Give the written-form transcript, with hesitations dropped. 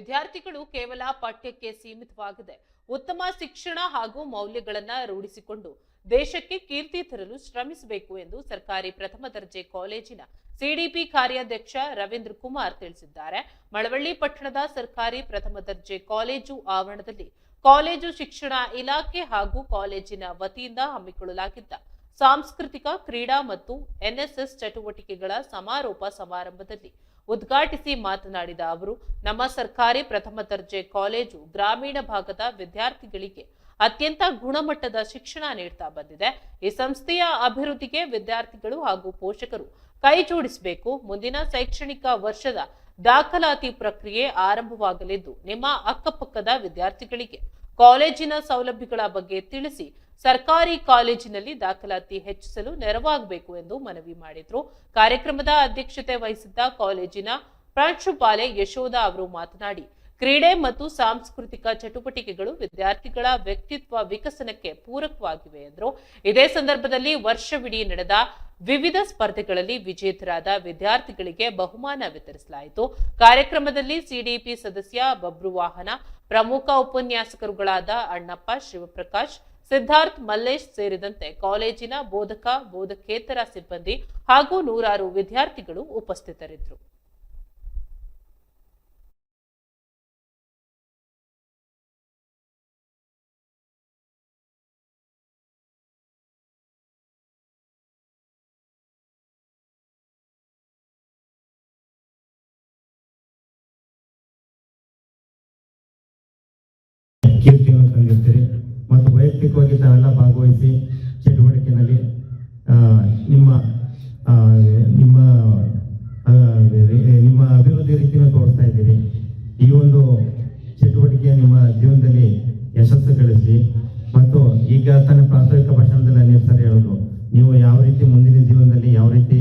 ವಿದ್ಯಾರ್ಥಿಗಳು ಕೇವಲ ಪಠ್ಯಕ್ಕೆ ಸೀಮಿತವಾಗದೆ ಉತ್ತಮ ಶಿಕ್ಷಣ ಹಾಗೂ ಮೌಲ್ಯಗಳನ್ನು ರೂಢಿಸಿಕೊಂಡು ದೇಶಕ್ಕೆ ಕೀರ್ತಿ ತರಲು ಶ್ರಮಿಸಬೇಕು ಎಂದು ಸರ್ಕಾರಿ ಪ್ರಥಮ ದರ್ಜೆ ಕಾಲೇಜಿನ ಸಿಡಿಪಿ ಕಾರ್ಯಾಧ್ಯಕ್ಷ ರವೀಂದ್ರ ಕುಮಾರ್ ತಿಳಿಸಿದ್ದಾರೆ. ಮಳವಳ್ಳಿ ಪಟ್ಟಣದ ಸರ್ಕಾರಿ ಪ್ರಥಮ ದರ್ಜೆ ಕಾಲೇಜು ಆವರಣದಲ್ಲಿ ಕಾಲೇಜು ಶಿಕ್ಷಣ ಇಲಾಖೆ ಹಾಗೂ ಕಾಲೇಜಿನ ವತಿಯಿಂದ ಹಮ್ಮಿಕೊಳ್ಳಲಾಗಿದ್ದ ಸಾಂಸ್ಕೃತಿಕ ಕ್ರೀಡಾ ಮತ್ತು ಎನ್ಎಸ್ಎಸ್ ಚಟುವಟಿಕೆಗಳ ಸಮಾರೋಪ ಸಮಾರಂಭದಲ್ಲಿ ಉದ್ಘಾಟಿಸಿ ಮಾತನಾಡಿದ ಅವರು, ನಮ್ಮ ಸರ್ಕಾರಿ ಪ್ರಥಮ ದರ್ಜೆ ಕಾಲೇಜು ಗ್ರಾಮೀಣ ಭಾಗದ ವಿದ್ಯಾರ್ಥಿಗಳಿಗೆ ಅತ್ಯಂತ ಗುಣಮಟ್ಟದ ಶಿಕ್ಷಣ ನೀಡ್ತಾ ಬಂದಿದೆ. ಈ ಸಂಸ್ಥೆಯ ಅಭಿವೃದ್ಧಿಗೆ ವಿದ್ಯಾರ್ಥಿಗಳು ಹಾಗೂ ಪೋಷಕರು ಕೈ ಜೋಡಿಸಬೇಕು. ಮುಂದಿನ ಶೈಕ್ಷಣಿಕ ವರ್ಷದ ದಾಖಲಾತಿ ಪ್ರಕ್ರಿಯೆ ಆರಂಭವಾಗಲಿದ್ದು, ನಿಮ್ಮ ಅಕ್ಕಪಕ್ಕದ ವಿದ್ಯಾರ್ಥಿಗಳಿಗೆ ಕಾಲೇಜಿನ ಸೌಲಭ್ಯಗಳ ಬಗ್ಗೆ ತಿಳಿಸಿ ಸರ್ಕಾರಿ ಕಾಲೇಜಿನಲ್ಲಿ ದಾಖಲಾತಿ ಹೆಚ್ಚಿಸಲು ನೆರವಾಗಬೇಕು ಎಂದು ಮನವಿ ಮಾಡಿದರು. ಕಾರ್ಯಕ್ರಮದ ಅಧ್ಯಕ್ಷತೆ ವಹಿಸಿದ್ದ ಕಾಲೇಜಿನ ಪ್ರಾಂಶುಪಾಲೆ ಯಶೋಧ ಅವರು ಮಾತನಾಡಿ, ಕ್ರೀಡೆ ಮತ್ತು ಸಾಂಸ್ಕೃತಿಕ ಚಟುವಟಿಕೆಗಳು ವಿದ್ಯಾರ್ಥಿಗಳ ವ್ಯಕ್ತಿತ್ವ ವಿಕಸನಕ್ಕೆ ಪೂರಕವಾಗಿವೆ ಎಂದರು. ಇದೇ ಸಂದರ್ಭದಲ್ಲಿ ವರ್ಷವಿಡೀ ನಡೆದ ವಿವಿಧ ಸ್ಪರ್ಧೆಗಳಲ್ಲಿ ವಿಜೇತರಾದ ವಿದ್ಯಾರ್ಥಿಗಳಿಗೆ ಬಹುಮಾನ ವಿತರಿಸಲಾಯಿತು. ಕಾರ್ಯಕ್ರಮದಲ್ಲಿ ಸಿಡಿಪಿ ಸದಸ್ಯ ಬಬ್ರುವಾಹನ, ಪ್ರಮುಖ ಉಪನ್ಯಾಸಕರುಗಳಾದ ಅಣ್ಣಪ್ಪ, ಶಿವಪ್ರಕಾಶ್, ಸಿದ್ಧಾರ್ಥ್, ಮಲ್ಲೇಶ್ ಸೇರಿದಂತೆ ಕಾಲೇಜಿನ ಬೋಧಕ ಬೋಧಕೇತರ ಸಿಬ್ಬಂದಿ ಹಾಗೂ ನೂರಾರು ವಿದ್ಯಾರ್ಥಿಗಳು ಉಪಸ್ಥಿತರಿದ್ದರು. ಕೀರ್ತಿಯನ್ನು ತಂದಿರ್ತೀರಿ ಮತ್ತು ವೈಯಕ್ತಿಕವಾಗಿ ತಾವೆಲ್ಲ ಭಾಗವಹಿಸಿ ಚಟುವಟಿಕೆಯಲ್ಲಿ ನಿಮ್ಮ ನಿಮ್ಮ ನಿಮ್ಮ ಅಭಿವೃದ್ಧಿ ರೀತಿಯನ್ನು ತೋರಿಸ್ತಾ ಇದ್ದೀರಿ. ಈ ಒಂದು ಚಟುವಟಿಕೆ ನಿಮ್ಮ ಜೀವನದಲ್ಲಿ ಯಶಸ್ಸು ಗಳಿಸಿ ಮತ್ತು ಈಗ ತಾನೇ ಪ್ರಾಥಮಿಕ ಭಾಷಣದಲ್ಲಿ ಅನೇಕ ಸರಿ ಹೇಳಿದ್ರು, ನೀವು ಯಾವ ರೀತಿ ಮುಂದಿನ ಜೀವನದಲ್ಲಿ ಯಾವ ರೀತಿ